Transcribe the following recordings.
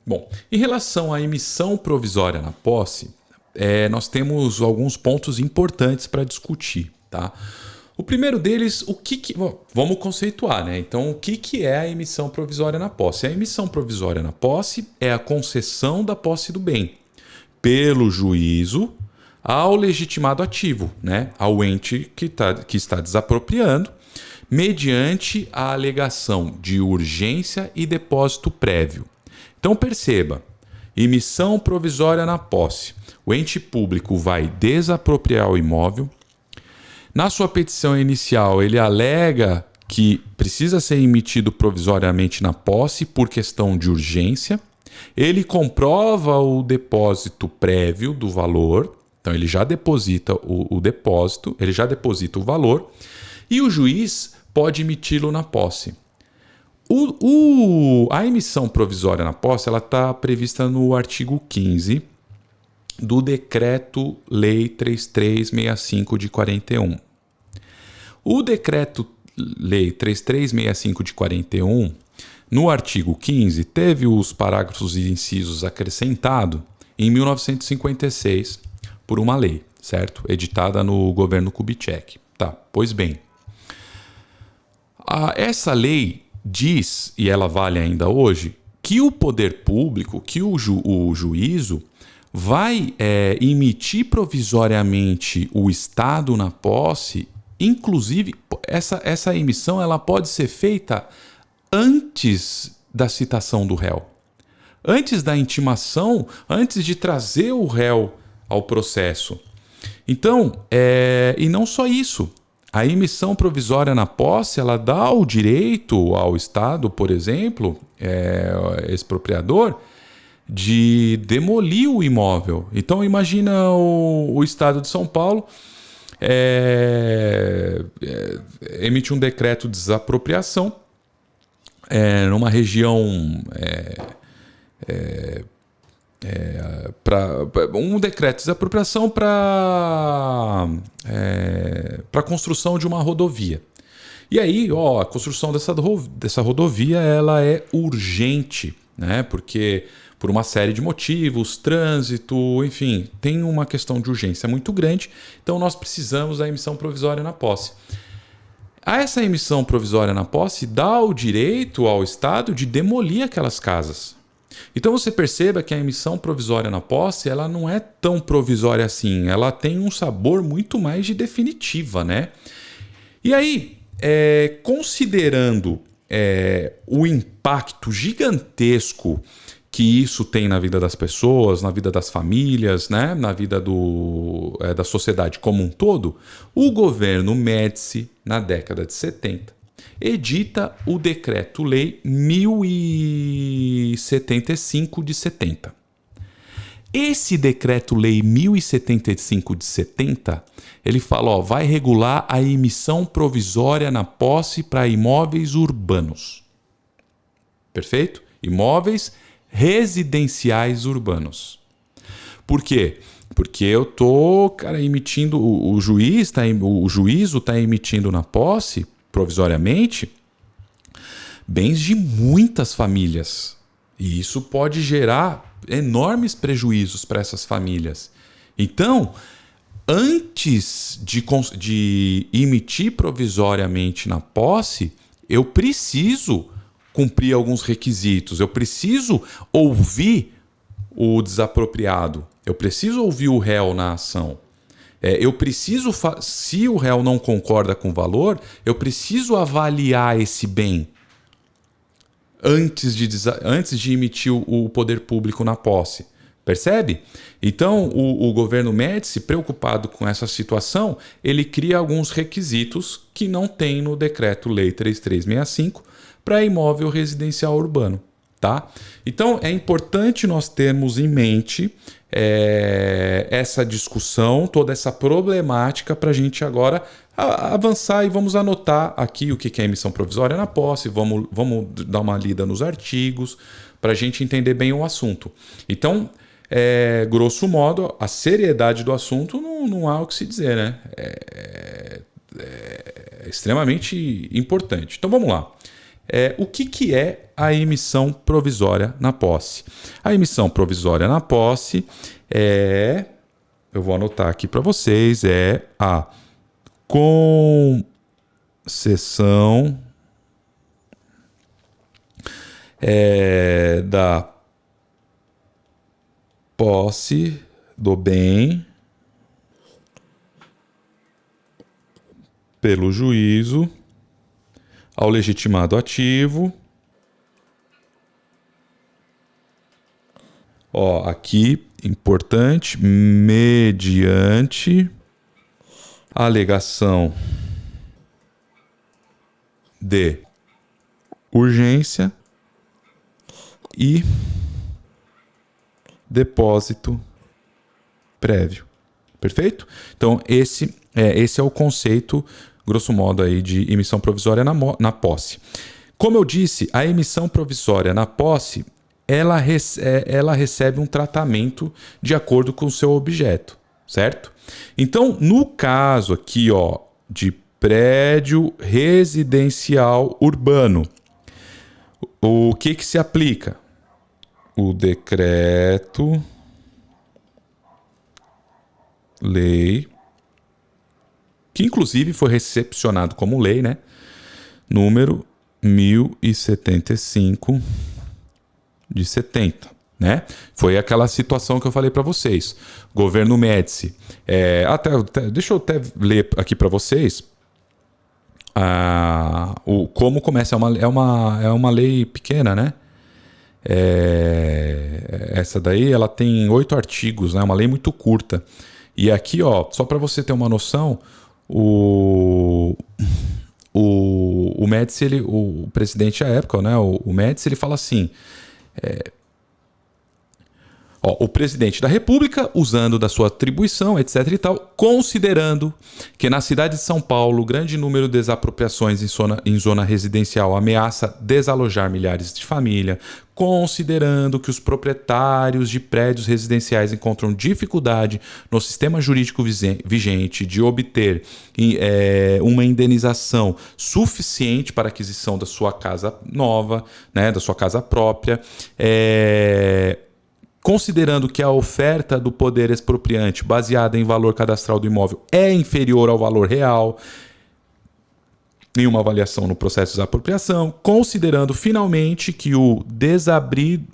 Bom, em relação à emissão provisória na posse, nós temos alguns pontos importantes para discutir, tá? O primeiro deles, bom, vamos conceituar, né? Então, o que é a emissão provisória na posse? A emissão provisória na posse é a concessão da posse do bem pelo juízo ao legitimado ativo, né? Ao ente que está desapropriando, mediante a alegação de urgência e depósito prévio. Então, perceba, emissão provisória na posse. O ente público vai desapropriar o imóvel. Na sua petição inicial, ele alega que precisa ser emitido provisoriamente na posse por questão de urgência. Ele comprova o depósito prévio do valor, então ele já deposita o depósito, ele já deposita o valor, e o juiz pode emiti-lo na posse. A emissão provisória na posse está prevista no artigo 15 do Decreto-Lei 3365 de 41. O Decreto-Lei 3365 de 41, no artigo 15, teve os parágrafos e incisos acrescentados em 1956 por uma lei, certo? Editada no governo Kubitschek. Tá, pois bem, essa lei diz, e ela vale ainda hoje, que o poder público, que o juízo vai emitir provisoriamente o estado na posse. Inclusive, essa emissão ela pode ser feita antes da citação do réu, antes da intimação, antes de trazer o réu ao processo. Então, e não só isso, a emissão provisória na posse ela dá o direito ao Estado, por exemplo, expropriador, de demolir o imóvel. Então, imagina o Estado de São Paulo emite um decreto de desapropriação numa região um decreto de desapropriação para a construção de uma rodovia. E aí, a construção dessa rodovia ela é urgente, né? Porque por uma série de motivos, trânsito, enfim, tem uma questão de urgência muito grande, então nós precisamos da emissão provisória na posse. Essa emissão provisória na posse dá o direito ao Estado de demolir aquelas casas. Então você perceba que a emissão provisória na posse ela não é tão provisória assim, ela tem um sabor muito mais de definitiva, né? E aí, considerando o impacto gigantesco que isso tem na vida das pessoas, na vida das famílias, né? Na vida da sociedade como um todo, o governo Médici, na década de 70, edita o Decreto-Lei 1075 de 70. Esse Decreto-Lei 1075 de 70, ele fala, vai regular a emissão provisória na posse para imóveis urbanos. Perfeito? Imóveis residenciais urbanos. Por quê? Porque eu estou, emitindo, o juízo está emitindo na posse, provisoriamente, bens de muitas famílias. E isso pode gerar enormes prejuízos para essas famílias. Então, antes de emitir provisoriamente na posse, eu preciso cumprir alguns requisitos. Eu preciso ouvir o desapropriado. Eu preciso ouvir o réu na ação. Eu preciso, se o réu não concorda com o valor, eu preciso avaliar esse bem antes de emitir o poder público na posse. Percebe? Então, o governo Médici, preocupado com essa situação, ele cria alguns requisitos que não tem no Decreto-Lei 3365 para imóvel residencial urbano. Tá? Então, é importante nós termos em mente essa discussão, toda essa problemática para a gente agora avançar e vamos anotar aqui o que é emissão provisória na posse, vamos dar uma lida nos artigos para a gente entender bem o assunto. Então, grosso modo, a seriedade do assunto não há o que se dizer, né? É extremamente importante. Então, vamos lá. O que é a emissão provisória na posse. A emissão provisória na posse eu vou anotar aqui para vocês, é a concessão da posse do bem pelo juízo ao legitimado ativo. Aqui, importante, mediante alegação de urgência e depósito prévio. Perfeito? Então, esse é o conceito, grosso modo, aí, de emissão provisória na posse. Como eu disse, a emissão provisória na posse, ela recebe um tratamento de acordo com o seu objeto, certo? Então, no caso aqui, de prédio residencial urbano, o que se aplica? O decreto-lei, que inclusive foi recepcionado como lei, né? Número 1075 de 70, né? Foi aquela situação que eu falei para vocês. Governo Médici. Deixa eu até ler aqui para vocês. Como começa. É uma lei pequena, né? Essa daí ela tem 8 artigos, né? Uma lei muito curta. E aqui, só para você ter uma noção, o Médici, o presidente à época, né? O Médici, ele fala assim: o presidente da República, usando da sua atribuição, etc. e tal, considerando que na cidade de São Paulo o grande número de desapropriações em zona residencial ameaça desalojar milhares de famílias, considerando que os proprietários de prédios residenciais encontram dificuldade no sistema jurídico vigente de obter uma indenização suficiente para a aquisição da sua casa nova, né, da sua casa própria, considerando que a oferta do poder expropriante baseada em valor cadastral do imóvel é inferior ao valor real em uma avaliação no processo de desapropriação, considerando finalmente que o desabrido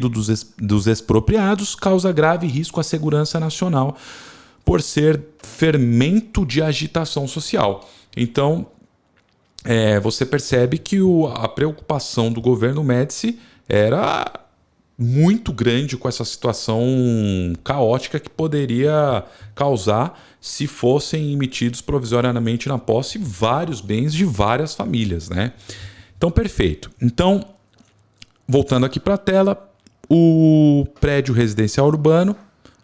dos expropriados causa grave risco à segurança nacional por ser fermento de agitação social. Então, você percebe que a preocupação do governo Médici era muito grande com essa situação caótica que poderia causar se fossem emitidos provisoriamente na posse vários bens de várias famílias, né? Então, perfeito. Então, voltando aqui para a tela, o prédio residencial urbano,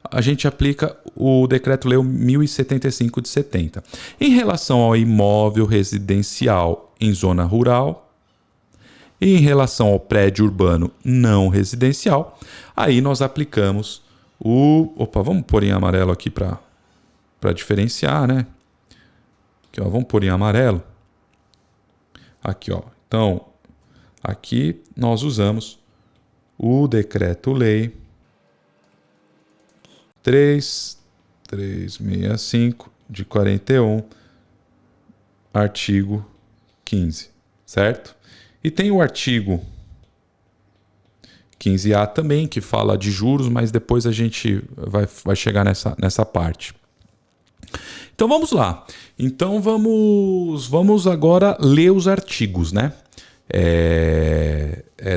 a gente aplica o Decreto-Lei 1075 de 70. Em relação ao imóvel residencial em zona rural, e em relação ao prédio urbano não residencial, aí nós aplicamos vamos pôr em amarelo aqui para diferenciar, né? Aqui, vamos pôr em amarelo. Aqui, Então, aqui nós usamos o Decreto-Lei 3365 de 41, artigo 15, certo? E tem o artigo 15A também, que fala de juros, mas depois a gente vai chegar nessa parte. Então vamos lá. Então vamos agora ler os artigos, né?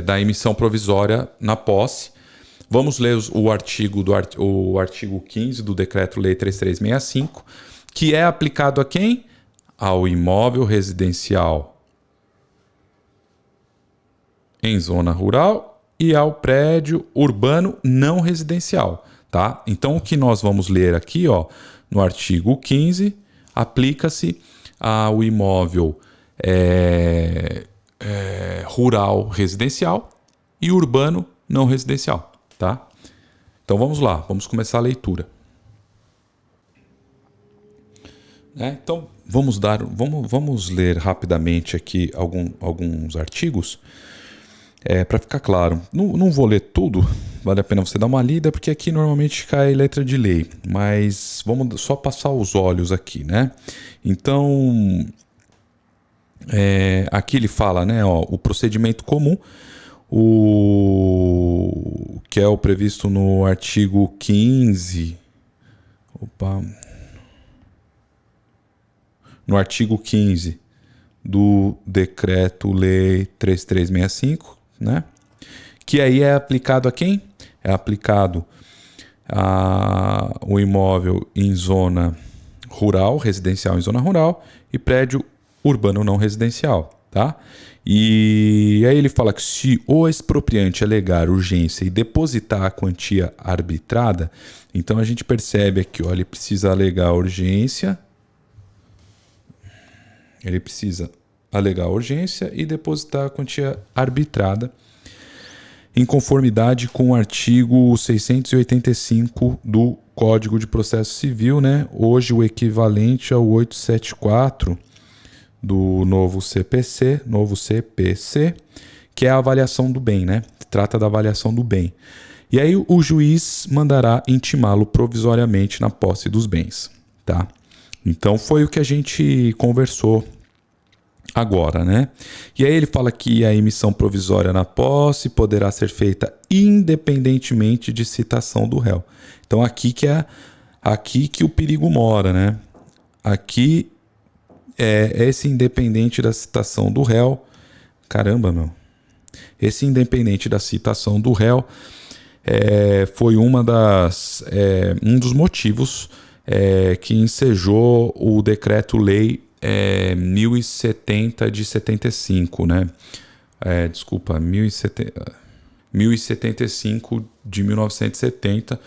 Da emissão provisória na posse. Vamos ler o artigo 15 do Decreto-Lei 3365, que é aplicado a quem? Ao imóvel residencial em zona rural e ao prédio urbano não residencial, tá? Então, o que nós vamos ler aqui, no artigo 15, aplica-se ao imóvel rural residencial e urbano não residencial, tá? Então, vamos lá, vamos começar a leitura. né? Então vamos ler rapidamente aqui alguns artigos para ficar claro. Não vou ler tudo, vale a pena você dar uma lida, porque aqui normalmente cai letra de lei, mas vamos só passar os olhos aqui, né? Então, aqui ele fala, né, o procedimento comum, que é o previsto no artigo 15. No artigo 15 do Decreto-Lei 3365, né? Que aí é aplicado a quem? É aplicado o imóvel em zona rural, residencial em zona rural, e prédio urbano não residencial, tá? E aí ele fala que se o expropriante alegar urgência e depositar a quantia arbitrada, então a gente percebe aqui, ó, ele precisa alegar urgência, e depositar a quantia arbitrada em conformidade com o artigo 685 do Código de Processo Civil, né? Hoje o equivalente ao 874 do novo CPC, que é a avaliação do bem, né? Trata da avaliação do bem. E aí o juiz mandará intimá-lo provisoriamente na posse dos bens, tá? Então foi o que a gente conversou agora, né? E aí ele fala que a emissão provisória na posse poderá ser feita independentemente de citação do réu. Então aqui que o perigo mora, né? Aqui esse independente da citação do réu. Caramba, meu. Esse independente da citação do réu foi um dos motivos que ensejou o Decreto-Lei 1070 de 75, né? 1075 de 1970,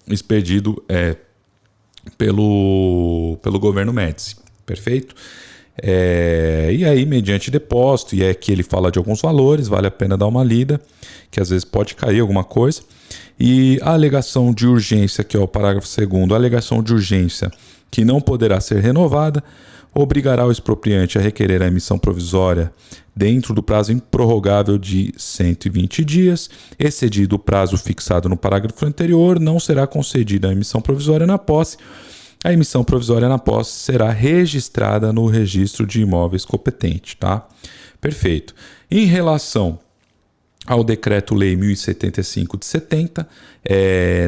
expedido pelo governo Médici, perfeito? E aí, mediante depósito, e aqui ele fala de alguns valores, vale a pena dar uma lida, que às vezes pode cair alguma coisa. E a alegação de urgência, que é o parágrafo 2º, a alegação de urgência que não poderá ser renovada, obrigará o expropriante a requerer a emissão provisória dentro do prazo improrrogável de 120 dias. Excedido o prazo fixado no parágrafo anterior, não será concedida a emissão provisória na posse. A emissão provisória na posse será registrada no registro de imóveis competente, tá? Perfeito. Em relação ao Decreto-Lei 1075 de 70,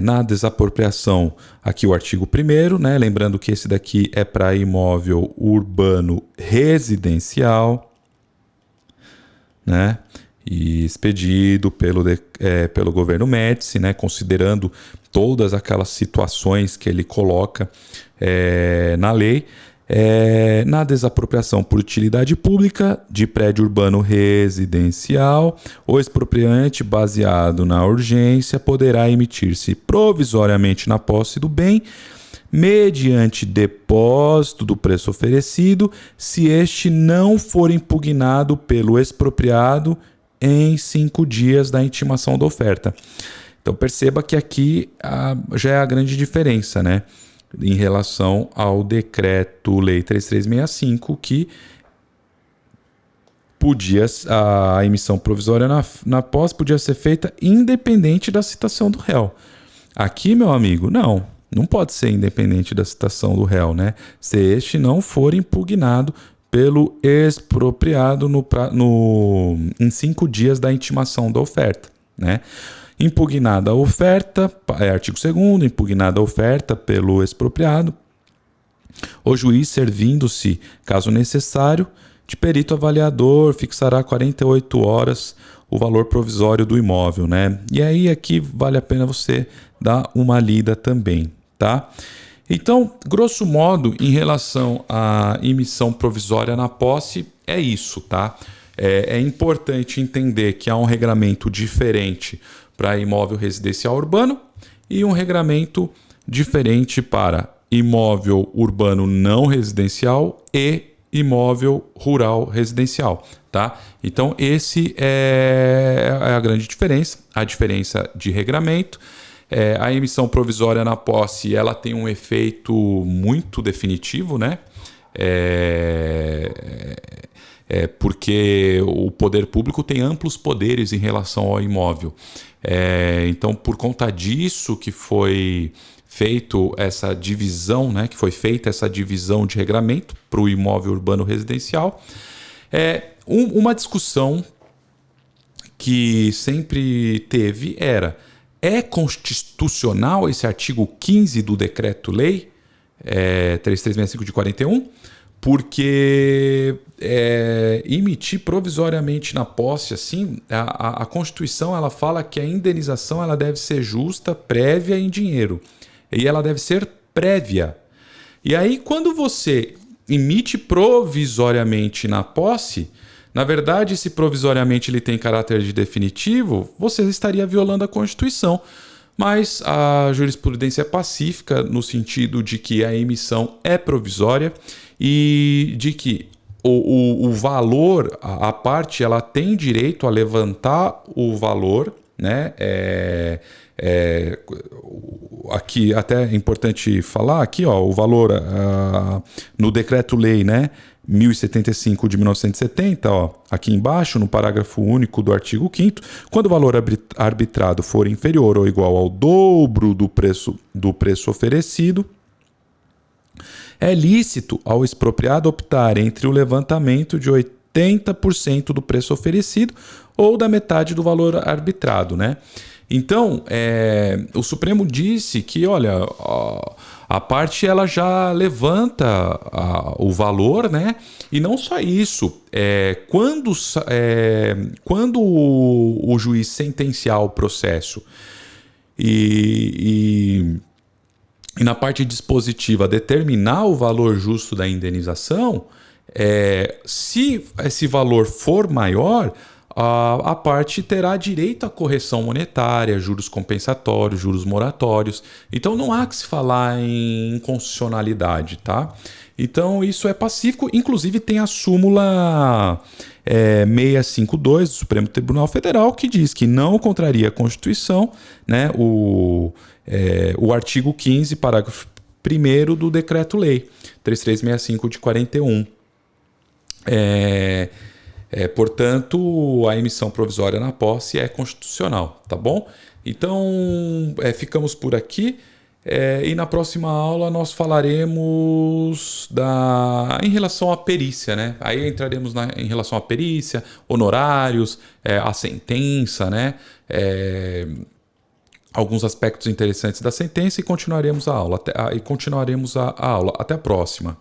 na desapropriação, aqui o artigo 1º, né? Lembrando que esse daqui é para imóvel urbano residencial, né? E expedido pelo governo Médici, né? Considerando todas aquelas situações que ele coloca na lei. Na desapropriação por utilidade pública de prédio urbano residencial, o expropriante, baseado na urgência, poderá emitir-se provisoriamente na posse do bem, mediante depósito do preço oferecido, se este não for impugnado pelo expropriado em 5 dias da intimação da oferta. Então perceba que aqui já é a grande diferença, né? Em relação ao Decreto-Lei 3365, que a emissão provisória na posse podia ser feita independente da citação do réu. Aqui, meu amigo, não pode ser independente da citação do réu, né? Se este não for impugnado pelo expropriado em 5 dias da intimação da oferta, né? Impugnada a oferta, artigo 2º, impugnada a oferta pelo expropriado, o juiz, servindo-se, caso necessário, de perito avaliador, fixará 48 horas o valor provisório do imóvel, né? E aí aqui vale a pena você dar uma lida também, tá? Então, grosso modo, em relação à emissão provisória na posse, é isso, tá? É importante entender que há um regramento diferente para imóvel residencial urbano e um regramento diferente para imóvel urbano não residencial e imóvel rural residencial, tá? Então, esse é a grande diferença, a diferença de regramento. A emissão provisória na posse, ela tem um efeito muito definitivo, né? Porque o poder público tem amplos poderes em relação ao imóvel. Então, por conta disso que foi feito essa divisão, né, que foi feita essa divisão de regramento para o imóvel urbano residencial. Uma discussão que sempre teve era: é constitucional esse artigo 15 do Decreto-Lei 3365 de 41? Porque emitir provisoriamente na posse, assim, a Constituição ela fala que a indenização ela deve ser justa, prévia em dinheiro. E ela deve ser prévia. E aí, quando você emite provisoriamente na posse, na verdade, se provisoriamente ele tem caráter de definitivo, você estaria violando a Constituição. Mas a jurisprudência é pacífica no sentido de que a emissão é provisória e de que o valor, a parte, ela tem direito a levantar o valor, né? Aqui até é importante falar aqui, ó, o valor no Decreto-Lei, né, 1075 de 1970, ó, aqui embaixo no parágrafo único do artigo 5º, quando o valor arbitrado for inferior ou igual ao dobro do preço oferecido, é lícito ao expropriado optar entre o levantamento de 80% do preço oferecido ou da metade do valor arbitrado, né? Então, o Supremo disse que, olha, a parte ela já levanta o valor, né? E não só isso, quando o juiz sentenciar o processo e na parte dispositiva determinar o valor justo da indenização, se esse valor for maior, a parte terá direito à correção monetária, juros compensatórios, juros moratórios. Então não há que se falar em inconstitucionalidade, tá? Então isso é pacífico, inclusive tem a súmula 652 do Supremo Tribunal Federal que diz que não contraria a Constituição, né, o artigo 15, parágrafo 1º do Decreto-Lei 3365 de 41. Portanto, a emissão provisória na posse é constitucional, tá bom? Então, ficamos por aqui e na próxima aula nós falaremos em relação à perícia, né? Aí entraremos em relação à perícia, honorários, a sentença, né? Alguns aspectos interessantes da sentença e continuaremos a aula. Até a próxima.